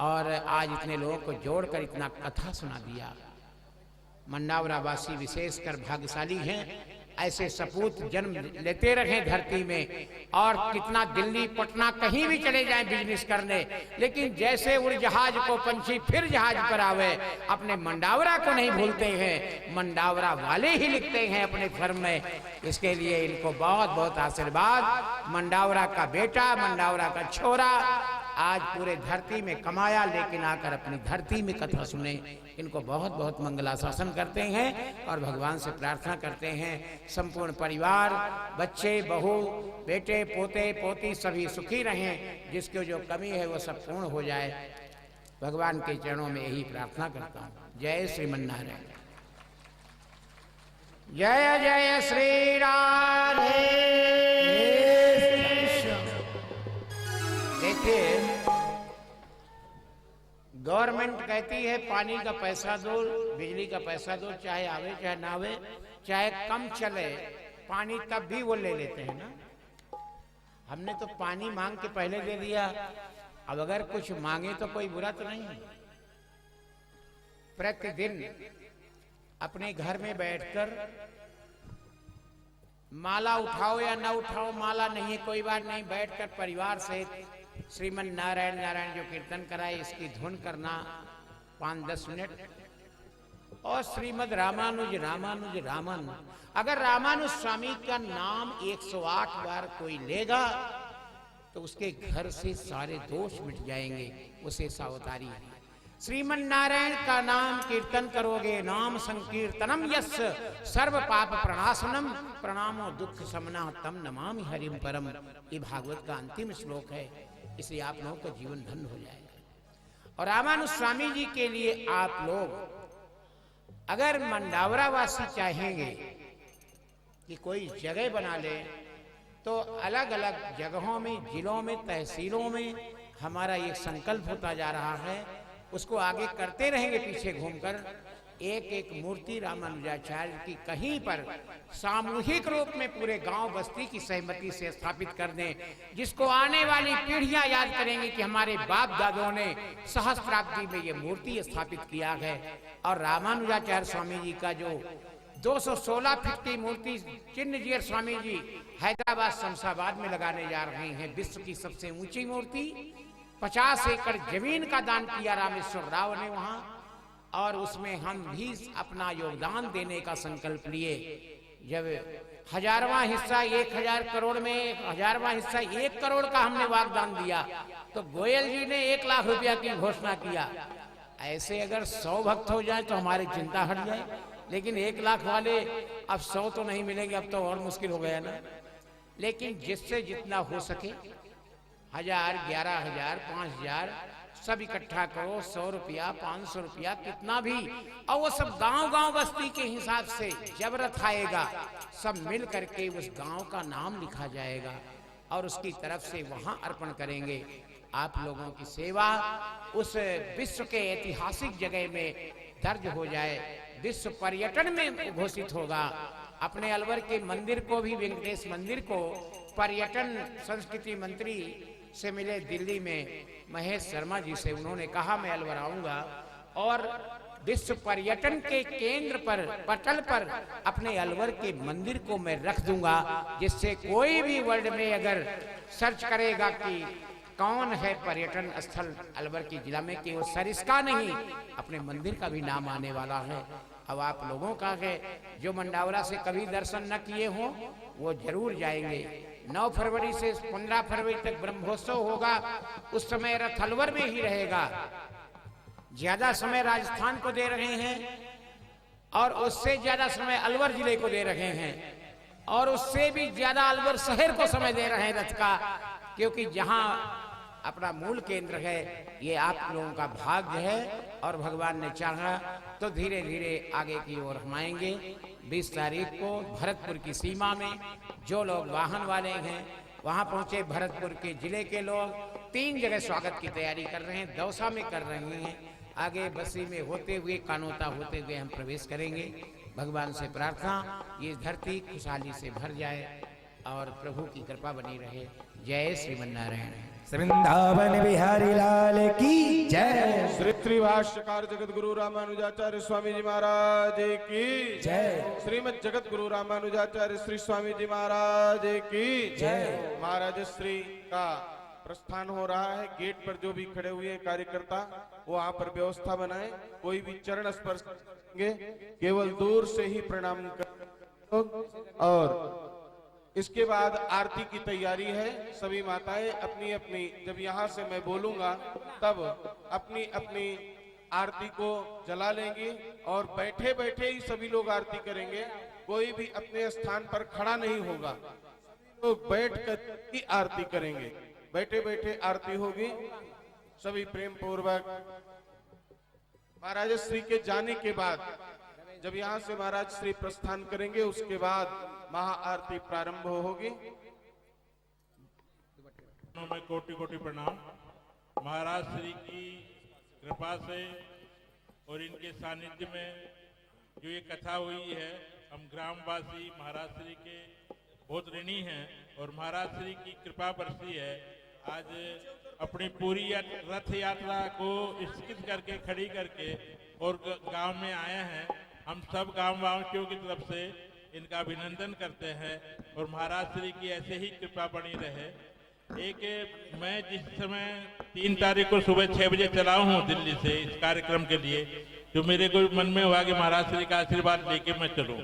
और आज इतने लोगों को जोड़कर इतना कथा सुना दिया। मंडावरा वासी विशेषकर भाग्यशाली हैं। ऐसे सपूत जन्म लेते रहे धरती में। और कितना दिल्ली पटना कहीं भी चले जाएं बिजनेस करने, लेकिन जैसे उड़ जहाज को पंछी फिर जहाज पर आवे, अपने मंडावरा को नहीं भूलते हैं। मंडावरा वाले ही लिखते हैं अपने फर्म में। इसके लिए इनको बहुत बहुत आशीर्वाद। मंडावरा का बेटा, मंडावरा का छोरा आज पूरे धरती में कमाया, लेकिन आकर अपनी धरती में कथा सुने। इनको बहुत बहुत मंगलाशासन करते हैं और भगवान से प्रार्थना करते हैं संपूर्ण परिवार, बच्चे, बहू, बेटे, पोते, पोती सभी सुखी रहें, जिसकी जो कमी है वो सब पूर्ण हो जाए। भगवान के चरणों में यही प्रार्थना करता हूँ। जय श्रीमन्नारायण। जय जय श्री राधे। देखिए, गवर्नमेंट कहती है पानी का पैसा दो, बिजली का पैसा दो, चाहे आवे चाहे ना आवे, चाहे कम चले पानी, तब भी वो ले लेते हैं ना। हमने तो पानी मांग के पहले दे दिया, अब अगर कुछ मांगे तो कोई बुरा तो नहीं। प्रतिदिन अपने घर में बैठकर माला उठाओ या ना उठाओ, माला नहीं है कोई बात नहीं, बैठकर परिवार से श्रीमन नारायण नारायण जो कीर्तन कराए इसकी धुन करना 5-10 मिनट, और श्रीमद रामानुज रामानुज रामानुज। अगर रामानुज स्वामी का नाम 108 बार कोई लेगा तो उसके घर से सारे दोष मिट जाएंगे। उसे सावधानी है। श्रीमन नारायण का नाम कीर्तन करोगे, नाम संकीर्तनम यस्य सर्व पाप प्रणाशनम प्रणामो दुख समना तम नमामि हरिम परम। ये भागवत का अंतिम श्लोक है। इसे आप लोगों का जीवन धन्य हो जाएगा। और रामानुज स्वामी जी के लिए आप लोग अगर मंडावरा वासी चाहेंगे कि कोई जगह बना ले, तो अलग अलग जगहों में, जिलों में, तहसीलों में हमारा ये संकल्प होता जा रहा है। उसको आगे करते रहेंगे पीछे घूमकर। एक एक मूर्ति रामानुजाचार्य की कहीं पर सामूहिक रूप में पूरे गांव बस्ती की सहमति से स्थापित कर दें, जिसको आने वाली पीढ़ियां याद करेंगी कि हमारे बाप दादों ने सहस्त्राब्दी में ये मूर्ति स्थापित किया है। और रामानुजाचार्य स्वामी जी का जो 216 फीट की मूर्ति चिन्नजीयर स्वामी जी हैदराबाद शमशाबाद में लगाने जा रहे हैं। विश्व की सबसे ऊंची मूर्ति। 50 एकड़ जमीन का दान किया रामेश्वर राव ने वहां, और उसमें हम भी अपना योगदान देने का संकल्प लिए। जब 1000वां हिस्सा 1000 करोड़ में 1000वां हिस्सा 1 करोड़ का हमने वागदान दिया, तो गोयल जी ने 1 लाख रुपया की घोषणा किया। ऐसे अगर 100 भक्त हो जाए तो हमारी चिंता हट जाए, लेकिन 1 लाख वाले अब 100 तो नहीं मिलेंगे, अब तो और मुश्किल हो गया ना। लेकिन जिससे जितना हो सके 1000, 11,000, 5,000 सब इकट्ठा करो, 100 रुपया, 500 रुपया, कितना भी, और वो सब गांव गांव बस्ती के हिसाब से जब रथ आएगा सब मिल करके उस गांव का नाम लिखा जाएगा और उसकी तरफ से वहां अर्पण करेंगे। आप लोगों की सेवा उस विश्व के ऐतिहासिक जगह में दर्ज हो जाए, विश्व पर्यटन में घोषित होगा। अपने अलवर के मंदिर को भी, वेंकटेश मंदिर को, पर्यटन संस्कृति मंत्री से मिले दिल्ली में महेश शर्मा जी से, उन्होंने कहा मैं अलवर आऊंगा और विश्व पर्यटन के केंद्र पर, पटल पर अपने अलवर के मंदिर को मैं रख दूंगा, जिससे कोई भी वर्ल्ड में अगर सर्च करेगा कि कौन है पर्यटन स्थल अलवर की जिला में, कि वो सरिस्का नहीं, अपने मंदिर का भी नाम आने वाला है। अब आप लोगों का है जो मंडावरा से कभी दर्शन न किए हों वो जरूर जाएंगे। 9 फरवरी से 15 फरवरी तक ब्रह्मोत्सव होगा। उस समय रथ अलवर में ही रहेगा। ज्यादा समय राजस्थान को दे रहे हैं और उससे ज्यादा समय अलवर जिले को दे रहे हैं, और उससे भी ज्यादा अलवर शहर को समय दे रहे हैं रथ का, क्योंकि जहां अपना मूल केंद्र है ये आप लोगों का भाग्य है। और भगवान ने चाहा तो धीरे धीरे आगे की ओर हम आएंगे। 20 तारीख को भरतपुर की सीमा में जो लोग वाहन वाले हैं वहां पहुंचे। भरतपुर के जिले के लोग 3 जगह स्वागत की तैयारी कर रहे हैं। दौसा में कर रहे हैं, आगे बस्सी में होते हुए, कानोता होते हुए हम प्रवेश करेंगे। भगवान से प्रार्थना ये धरती खुशहाली से भर जाए और प्रभु की कृपा बनी रहे। जय श्रीमन्नारायण। वृंदावन बिहारी लाल की जय। श्री त्रिभाष्यकार जगत गुरु रामानुजाचार्य स्वामी जी महाराज की जय। श्रीमद जगत गुरु रामानुजाचार्य श्री स्वामी जी महाराज की जय। महाराज श्री का प्रस्थान हो रहा है। गेट पर जो भी खड़े हुए कार्यकर्ता वो वहाँ पर व्यवस्था बनाए, कोई भी चरण स्पर्श करेंगे केवल दूर से ही प्रणाम कर। और इसके बाद आरती की तैयारी है। सभी माताएं अपनी अपनी, जब यहाँ से मैं बोलूंगा तब अपनी अपनी आरती को जला लेंगी और बैठे बैठे ही सभी लोग आरती करेंगे। कोई भी अपने स्थान पर खड़ा नहीं होगा, लोग बैठ कर ही आरती करेंगे, बैठे बैठे आरती होगी। सभी प्रेम पूर्वक महाराज श्री के जाने के बाद, जब यहाँ से महाराज श्री प्रस्थान करेंगे, उसके बाद महाआरती प्रारंभ होगी। मैं कोटि कोटि प्रणाम। महाराज श्री की कृपा से और इनके सानिध्य में जो ये कथा हुई है, हम ग्रामवासी महाराज श्री के बहुत ऋणी हैं और महाराज श्री की कृपा बरसी है। आज अपनी पूरी रथ यात्रा को स्थित करके, खड़ी करके और गांव में आए हैं। हम सब गांववासियों की तरफ से इनका अभिनंदन करते हैं और महाराज श्री की ऐसे ही कृपा बनी रहे। मैं जिस समय 3 तारीख को सुबह 6 बजे चला हूँ दिल्ली से इस कार्यक्रम के लिए, जो मेरे को मन में हुआ कि महाराज श्री का आशीर्वाद लेके मैं चलूँ,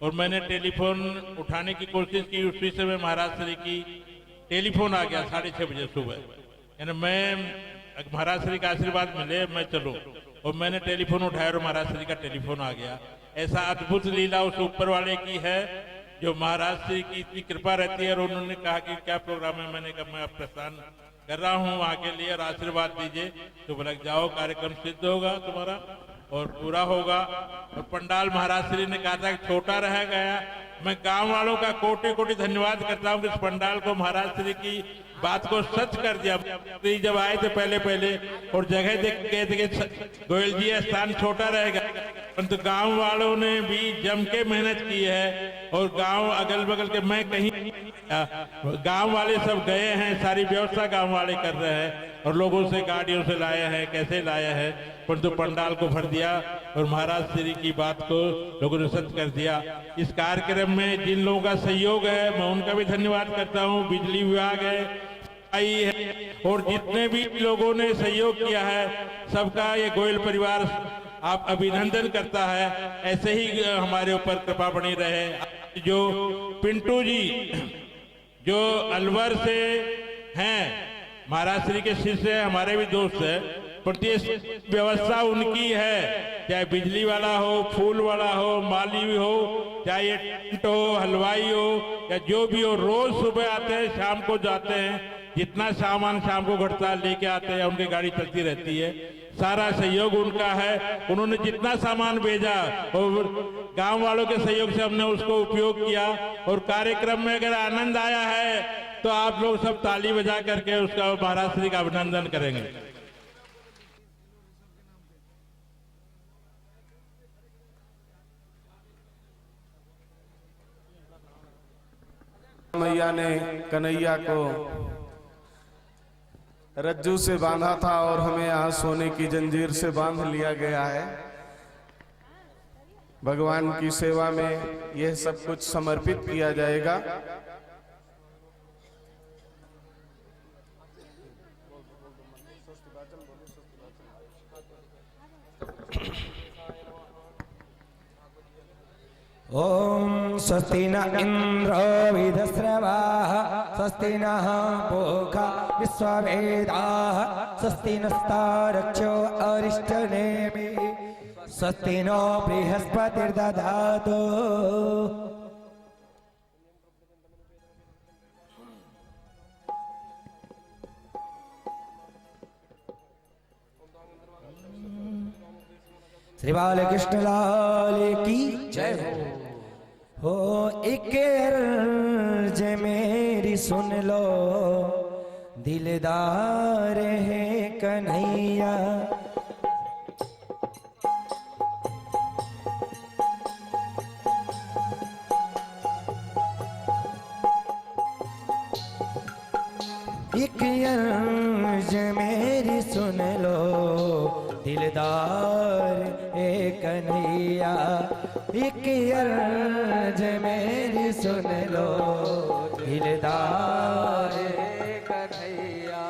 और मैंने टेलीफोन उठाने की कोशिश की। उसी समय महाराज श्री की टेलीफोन आ गया 6:30 बजे सुबह, यानी मैं महाराज श्री का आशीर्वाद मिले मैं चलूँ, और मैंने टेलीफोन उठाया और महाराज श्री का टेलीफोन आ गया। ऐसा अद्भुत लीला उस ऊपर वाले की है, जो महाराज श्री की इतनी कृपा रहती है। और उन्होंने कहा कि क्या प्रोग्राम है, मैंने कहा मैं अब प्रस्थान कर रहा हूँ वहाँ के लिए और आशीर्वाद दीजिए। तो बोला जाओ, कार्यक्रम सिद्ध होगा तुम्हारा और पूरा होगा। और पंडाल महाराज श्री ने कहा था कि छोटा रह गया। मैं गांव वालों का कोटि कोटि धन्यवाद करता हूँ कि इस पंडाल को महाराज श्री की बात को सच कर दिया। जब आए थे पहले और जगह देख गए थे कि गोयल जी स्थान छोटा रहेगा, परंतु गांव वालों ने भी जम के मेहनत की है। और गांव अगल बगल के, मैं कहीं गांव वाले सब गए हैं, सारी व्यवस्था गांव वाले कर रहे हैं और लोगों से गाड़ियों से लाए हैं, कैसे लाए हैं, परंतु पंडाल को भर दिया और महाराज श्री की बात को लोगों ने सच कर दिया। इस कार्यक्रम में जिन लोगों का सहयोग है मैं उनका भी धन्यवाद करता हूँ। बिजली विभाग है, आई है, और जितने भी लोगों ने सहयोग किया है सबका ये गोयल परिवार आप अभिनंदन करता है। ऐसे ही हमारे ऊपर कृपा बनी रहे। जो पिंटू जी जो अलवर से हैं, महाराज श्री के शिष्य है, हमारे भी दोस्त है, प्रत्येक व्यवस्था उनकी है, चाहे बिजली वाला हो, फूल वाला हो, माली हो, चाहे ये टेंट हो, हलवाई हो या जो भी हो, रोज सुबह आते हैं, शाम को जाते हैं। जितना सामान शाम को घटता है लेके आते हैं, उनकी गाड़ी चलती रहती है, सारा सहयोग उनका है। उन्होंने जितना सामान भेजा और गांव वालों के सहयोग से हमने उसको उपयोग किया। और कार्यक्रम में अगर आनंद आया है तो आप लोग सब ताली बजा करके उसका महाराज श्री का अभिनंदन करेंगे। मैया ने कन्हैया को रज्जू से बांधा था और हमें यहाँ सोने की जंजीर से बांध लिया गया है। भगवान की सेवा में यह सब कुछ समर्पित किया जाएगा। ओम स्वस्ति न इंद्रो विधस्रवाः स्वस्ति नः पूषा विश्ववेदाः स्वस्ति नस्तारक्षो अरिष्टनेमिः स्वस्ति नो बृहस्पतिर्दधातु। श्री बालकृष्ण लाल की जय हो। एक अर्ज मेरी सुन लो, दिलदार है कन्हैया। एक अर्ज मेरी सुन लो, दिलदार है कन्हैया। एक अर्ज मेरी सुन लो, दिलदार है कन्हैया।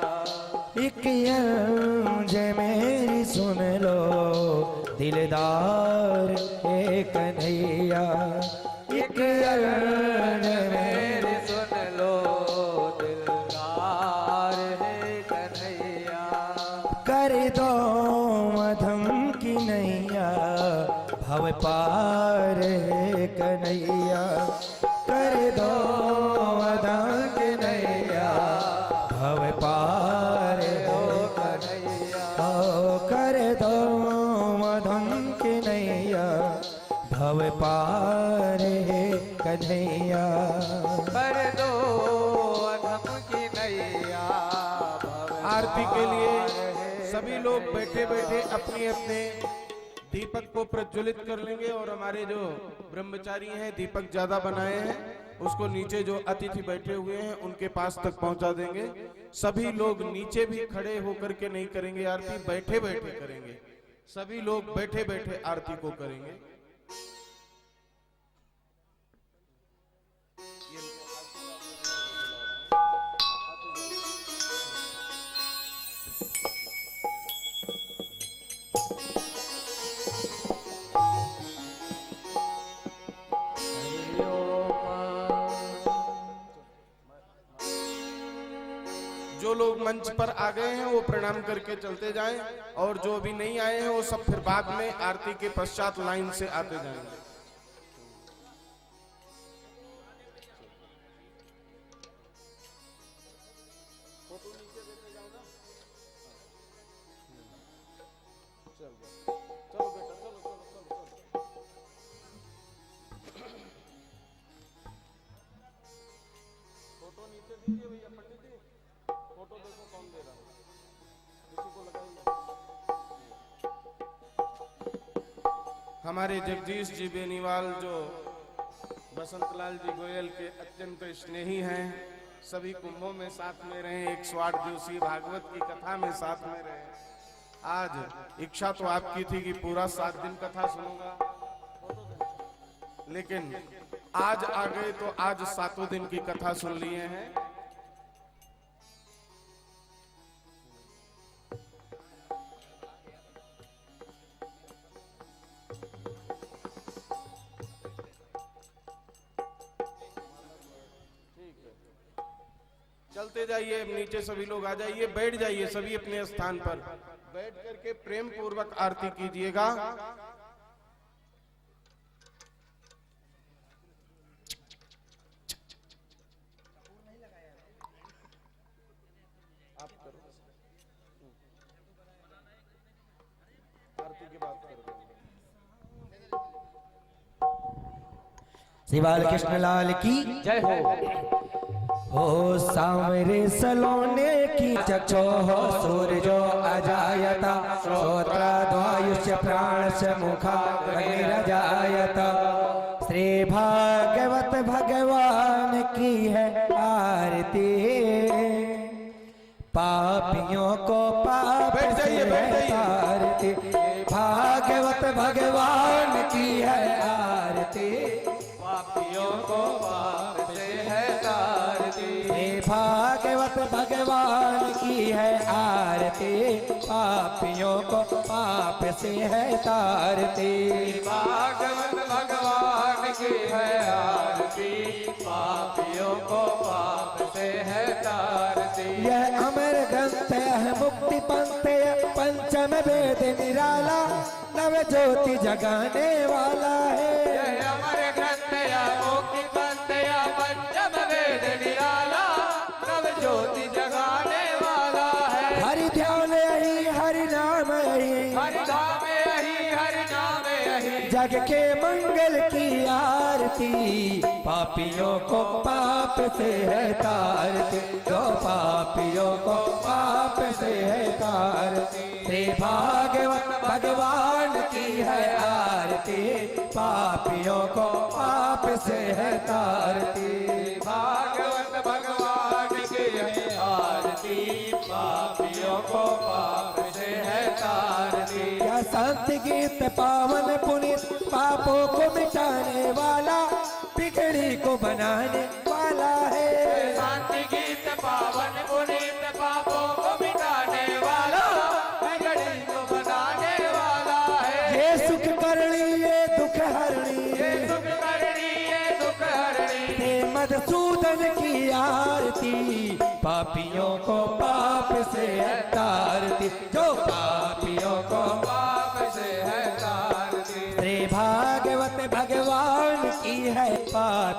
एक अर्ज मेरी सुन लो, दिलदार है कन्हैया। एक अर्ज मेरी भव पार हे कन्हैया, कर दो अदंग नैया, भव पार हो कन्हैया, कर दो अदंग नैया, भव पार हे कन्हैया, कर दो अधम की नैया। आरती के लिए सभी लोग बैठे बैठे अपने अपने दीपक को प्रज्वलित कर लेंगे और हमारे जो ब्रह्मचारी हैं दीपक ज्यादा बनाए हैं उसको नीचे जो अतिथि बैठे हुए हैं उनके पास तक पहुंचा देंगे। सभी लोग नीचे भी खड़े होकर के नहीं करेंगे आरती, बैठे बैठे करेंगे। सभी लोग बैठे बैठे आरती को करेंगे। जो लोग मंच पर आ गए हैं वो प्रणाम करके चलते जाएं और जो अभी नहीं आए हैं वो सब फिर बाद में आरती के पश्चात लाइन से आते जाएंगे। हमारे जगदीश जी बेनीवाल जो बसंतलाल जी गोयल के अत्यंत स्नेही हैं, सभी कुंभों में साथ में रहे, 108 दिवसीय भागवत की कथा में साथ में रहे। आज इच्छा तो आपकी थी कि पूरा 7 दिन कथा सुनूंगा, लेकिन आज आ गए तो आज 7 दिन की कथा सुन लिए हैं। चलते जाइए, नीचे सभी लोग आ जाइए, बैठ जाइए सभी अपने स्थान पर, बैठ करके प्रेम पूर्वक आरती कीजिएगा। आप करो, आरती के बाद करो। श्री बाल कृष्ण लाल की जय हो। हो सामरे सलोने की चक्षो हो सूर्यो अजायता, श्रोत्राद्वायुष्य प्राणस्य मुखाग्निरजायत। श्री भागवत भगवान की है आरती, पापियों को पाप से तारती। भागवत भगवान की है आरती, पापियों को पाप से है तारती। भागवत भगवान की है आरती, पापियों को पाप से है तारती। भागवत भगवान की है आरती, पापियों को पाप से है तारती। यह अमर ग्रंथ है मुक्ति पंथ, पंचम वेद निराला, नव ज्योति जगाने वाला है। यह अमर ग्रंथ है मुक्ति पंथ, पंचम वेद निराला, नव ज्योति जगाने वाला है। हरि ध्यान यही, हरि नाम यही, हरि धाम यही, हरि नाम यही, जग के मंगल की आरती। पापियों को पाप से है तारती, जो पापियों को पाप से है तारती। श्री भागवत भगवान की है आरती, पापियों को पाप से है तारती। भागवत भगवान की है आरती, पापियों को पाप से है तारती। यह संत गीत पावन पुनीत, पापों को मिटाने वाला, बिगड़ी को बनाने वाला है। संत गीत पावन पुनीत, पापों को मिटाने वाला, बिगड़ी को बनाने वाला है। ये सुख करणी ये दुख हरणी, ये सुख करणी ये दुख हरणी। मधुसूदन की आरती, पापियों को पाप से है तारती, जो पापियों को पाप से है तारती। श्री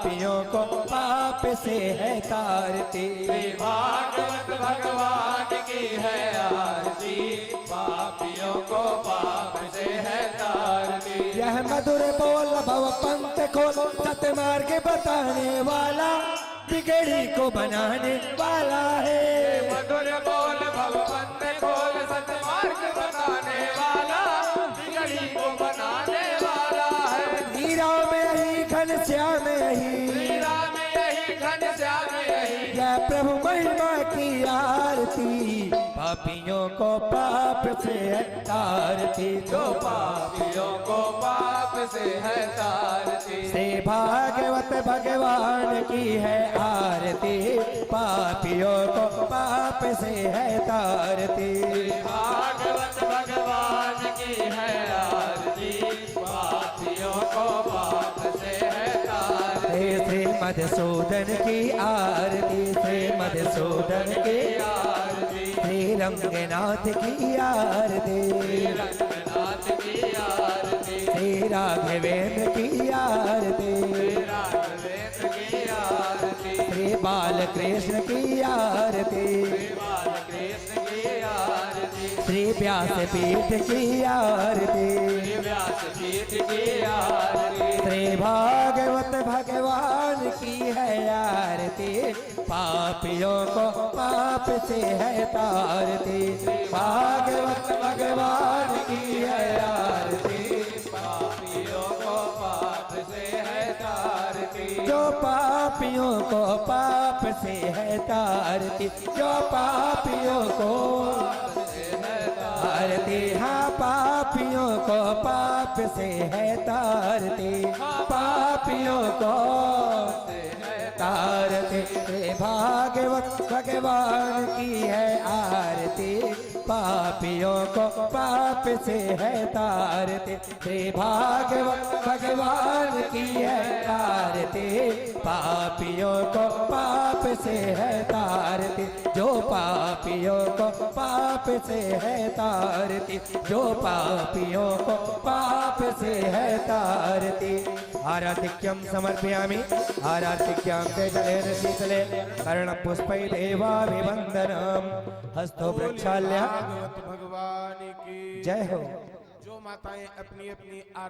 पापियों को पाप से है तारती। भागवत भगवान की है आरती, पापियों को पाप से है तारती। यह मधुर बोल भव पंथ खोल, सतमार्ग बताने वाला, बिगड़ी को बनाने वाला है। मधुर बोल भव पंथ खोल, सतमार्ग बताने वाला, बिगड़ी को बनाने वाला है। मीरा में यही घनश्याम यही, मीरा में यही घनश्याम यही, यह प्रभु महिमा की आरती, पापियों को पाप से है तारती। जो पापियों को पाप से है तारती। से भागवत भगवान की है आरती, पापियों को पाप से है तारती। भागवत भगवान की है आरती, पापियों को पाप से है तारती। श्री मधुसूदन की आरती, श्री मधुसूदन की आरती, श्री रंगनाथ की आरती, रंगनाथ की आरती, श्री राघवेंद्र की आरती, राघवेंद्र की आरती, श्री बालकृष्ण की आरती, बालकृष्ण की आरती, श्री व्यासपीठ की आरती, व्यासपीठ की आरती। श्री भागवत भगवान की है आरती, पापियों को पाप से है तारती। भागवत भगवान की है आरती, पापियों को पाप से है तारती। जो पापियों को पाप से है तारती, जो पापियों को तारती। हाँ, पापियों को पाप से है तारती, पापियों को तारती। श्री भागवत भगवान की है आरती, पापियों को पाप से है तारती। श्री भागवत भगवान की है आरती, पापियों को पाप से है तारती। जो पापियों को पाप से है तारती, जो पापियों को पाप से है तारती। आराधिक्यं समर्पयामि, आराधिक्यं ते जलेन शीतले, कर्णपुष्पै देवाभिवन्दनम्, हस्तो प्रक्षाल्य। भागवत भगवान की जय हो। जो माताएं अपनी अपनी आरती